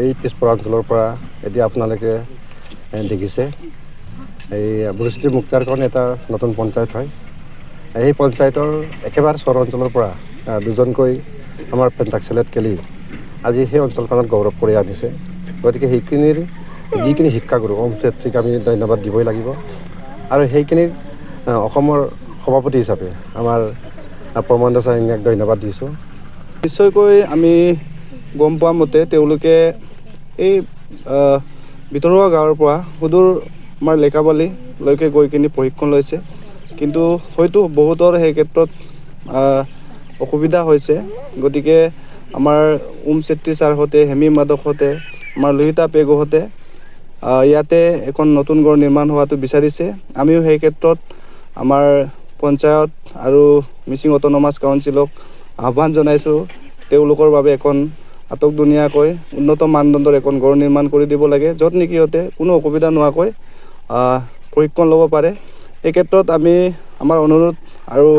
এই পিছপৰা অঞ্চলৰ পৰা এতিয়া আপোনালোকে দেখিছে এই বুৰঞ্জী মুক্তাৰখন এটা নতুন পঞ্চায়ত হয়। এই পঞ্চায়তৰ একেবাৰে চৰ অঞ্চলৰ পৰা দুজনকৈ আমাৰ পেণ্টাক্সেলেট কেলি আজি সেই অঞ্চলখনত গৌৰৱ কৰি আনিছে। গতিকে সেইখিনিৰ যিখিনি শিক্ষাগুৰু ওম চেত্ৰীক আমি ধন্যবাদ দিবই লাগিব। আৰু সেইখিনিৰ অসমৰ সভাপতি হিচাপে আমাৰ প্ৰমোদ চাৰিঙীয়াক ধন্যবাদ দিছোঁ। নিশ্চয়কৈ আমি গম পোৱা মতে তেওঁলোকে এই ভিতৰুৱা গাঁৱৰ পৰা সুদূৰ আমাৰ লেকাবালিলৈকে গৈ কিনি প্ৰশিক্ষণ লৈছে। কিন্তু হয়তো বহুতৰ সেই ক্ষেত্ৰত অসুবিধা হৈছে। গতিকে আমাৰ ওম চেত্ৰী ছাৰহঁতে, হেমী মাধৱহঁতে, আমাৰ লোহিতা পেগুহঁতে ইয়াতে এখন নতুন গড় নিৰ্মাণ হোৱাটো বিচাৰিছে। আমিও সেই ক্ষেত্ৰত আমাৰ পঞ্চায়ত আৰু মিচিং অট'নমাছ কাউন্সিলক আহ্বান জনাইছোঁ। তেওঁলোকৰ বাবে এখন আটকধুনীয়াকৈ উন্নত মানদণ্ডৰ এখন গড় নিৰ্মাণ কৰি দিব লাগে, য'ত নেকি সিহঁতে কোনো অসুবিধা নোহোৱাকৈ প্ৰশিক্ষণ ল'ব পাৰে। এই ক্ষেত্ৰত আমি আমাৰ অনুৰোধ আৰু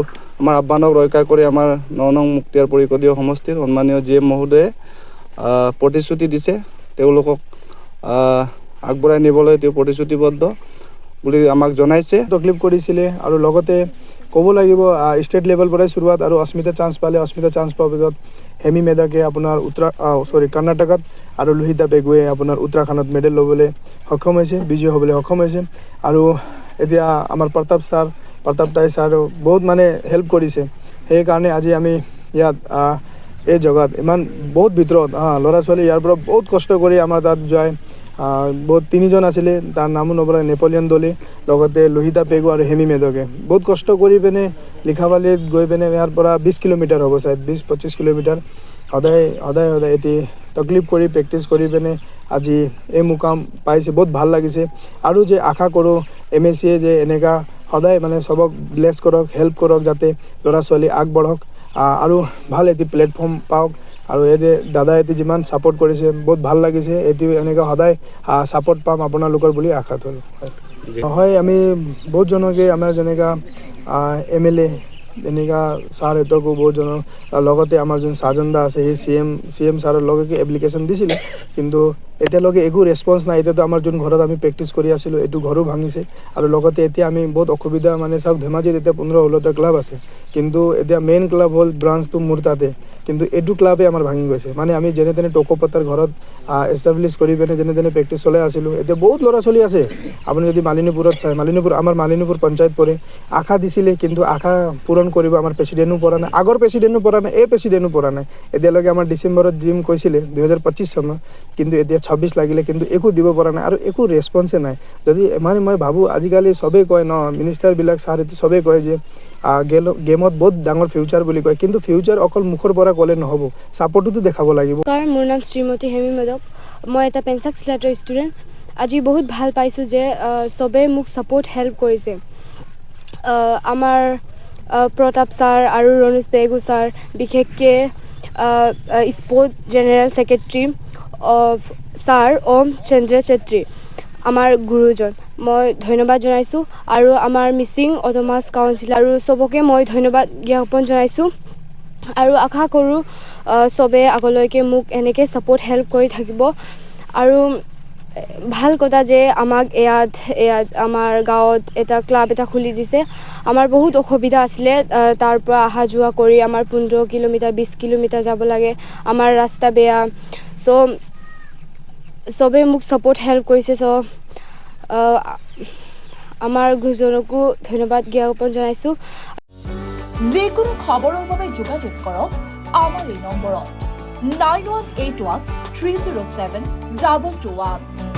আমাৰ আহ্বানক ৰক্ষা কৰি আমাৰ ৯ নং মুক্তিয়াৰ পৰিষদীয় সমষ্টিৰ সন্মানীয় GM মহোদয়ে প্ৰতিশ্ৰুতি দিছে। তেওঁলোকক আগবঢ়াই নিবলৈ তেওঁ প্ৰতিশ্ৰুতিবদ্ধ বুলি আমাক জনাইছে। তকলিফ কৰিছিলে আৰু লগতে ক'ব লাগিব ষ্টেট লেভেল পৰাই শুৰুৱাত আৰু অস্মিতা চান্স পালে। অস্মিতা চান্স পোৱাৰ পিছত হেমী মেধাকে আপোনাৰ কৰ্ণাটকাত আৰু লোহিতা পেগুৱে আপোনাৰ উত্তৰাখণ্ডত মেডেল ল'বলৈ সক্ষম হৈছে, বিজয় হ'বলৈ সক্ষম হৈছে। আৰু এতিয়া আমাৰ প্ৰতাপ তাই ছাৰ বহুত মানে হেল্প কৰিছে। সেইকাৰণে আজি আমি ইয়াত এই জেগাত ইমান বহুত ভিতৰত ল'ৰা ছোৱালী ইয়াৰ পৰা বহুত কষ্ট কৰি আমাৰ তাত যায়। বহুত 3জন আছিলে, তাৰ নামো নপৰে, নেপলিয়ন দলে, লগতে লোহিতা পেগু আৰু হেমী মেধকে বহুত কষ্ট কৰি পিনে লিখাবালিত গৈ পিনে ইয়াৰ পৰা 20 কিলোমিটাৰ হ'ব, চাগে 20-25 কিলোমিটাৰ সদায় এটি তকলিফ কৰি প্ৰেক্টিচ কৰি পিনে আজি এই মুকাম পাইছে। বহুত ভাল লাগিছে। আৰু যে আশা কৰোঁ MSCয়ে যে এনেকুৱা সদায় মানে চবক ব্লেছ কৰক, হেল্প কৰক, যাতে ল'ৰা ছোৱালী আগবাঢ়ক আৰু ভাল এটি প্লেটফৰ্ম পাওক। আৰু এই যে দাদা এটি যিমান ছাপোৰ্ট কৰিছে বহুত ভাল লাগিছে। এটি এনেকুৱা সদায় ছাপোৰ্ট পাম আপোনালোকৰ বুলি আশা কৰোঁ। হয়, আমি বহুতজনকে আমাৰ যেনেকুৱা MLA এনেকুৱা ছাৰহঁতকো বহুতজনৰ লগতে আমাৰ যোন সাজন দা আছে সেই CM ছাৰৰ লগতে এপ্লিকেশ্যন দিছিলে, কিন্তু এতিয়ালৈকে একো ৰেছপন্স নাই। এতিয়াতো আমাৰ যোন ঘৰত আমি প্ৰেক্টিচ কৰি আছিলোঁ এইটো ঘৰো ভাঙিছে। আৰু লগতে এতিয়া আমি বহুত অসুবিধা মানে চাওক, ধেমাজিত এতিয়া 15-16টা ক্লাব আছে, কিন্তু এতিয়া মেইন ক্লাব হ'ল ব্ৰাঞ্চটো মোৰ তাতে, কিন্তু এইটো ক্লাবে আমাৰ ভাঙি গৈছে। মানে আমি যেনে তেনে টকোপাতাৰ ঘৰত এষ্টাব্লিছ কৰি পিনে যেনে তেনে প্ৰেক্টিচ চলাই আছিলোঁ। এতিয়া বহুত ল'ৰা ছোৱালী আছে। আপুনি যদি মালিনীপুৰত চায়, আমাৰ মালিনীপুৰ পঞ্চায়ত পৰে। আশা দিছিলে, কিন্তু আশা পূৰণ কৰিব আমাৰ প্ৰেচিডেণ্টো পৰা নাই, আগৰ প্ৰেচিডেণ্টো পৰা নাই, এই প্ৰেচিডেণ্টো পৰা নাই। এতিয়ালৈকে আমাৰ ডিচেম্বৰত জিম কৈছিলে 2025 চনত, কিন্তু এতিয়া 26 লাগিলে, কিন্তু একো দিব পৰা নাই আৰু একো ৰেছপন্সে নাই। যদি মানে মই ভাবোঁ আজিকালি চবেই কয় ন, মিনিষ্টাৰবিলাক ছাৰহঁতে চবেই কয় যে গেমত বহুত ডাঙৰ ফিউচাৰ বুলি কয়, কিন্তু ফিউচাৰ অকল মুখৰ পৰা ক'লে নহ'ব, ছাপোৰ্টতো দেখাব লাগিব। মোৰ নাম শ্ৰীমতী হেমী মাধৱ। মই এটা পেঞ্চাক্সিলেটৰ ষ্টুডেণ্ট। আজি বহুত ভাল পাইছোঁ যে চবেই মোক ছাপোৰ্ট হেল্প কৰিছে। আমাৰ প্ৰতাপ ছাৰ আৰু ৰণোজ পেগু ছাৰ, বিশেষকৈ স্পৰ্ট জেনেৰেল ছেক্ৰেটাৰী ছাৰ ওম চন্দ্ৰ চেত্ৰী, আমাৰ গুৰুজন, মই ধন্যবাদ জনাইছোঁ। আৰু আমাৰ মিচিং অট'নমাছ কাউন্সিল আৰু চবকে মই ধন্যবাদ জ্ঞাপন জনাইছোঁ। আৰু আশা কৰোঁ চবে আগলৈকে মোক এনেকৈ ছাপোৰ্ট হেল্প কৰি থাকিব। আৰু ভাল কথা যে আমাক ইয়াত আমাৰ গাঁৱত এটা ক্লাব এটা খুলি দিছে। আমাৰ বহুত অসুবিধা আছিলে, তাৰ পৰা অহা যোৱা কৰি আমাৰ 15 কিলোমিটাৰ 20 কিলোমিটাৰ যাব লাগে, আমাৰ ৰাস্তা বেয়া। চবেই মোক ছাপোৰ্ট হেল্প কৰিছে। আমাৰ গুৰুজনকো ধন্যবাদ জ্ঞাপন জনাইছোঁ। যিকোনো খবৰৰ বাবে যোগাযোগ কৰক আমাৰ এই নম্বৰত 9181 307 221।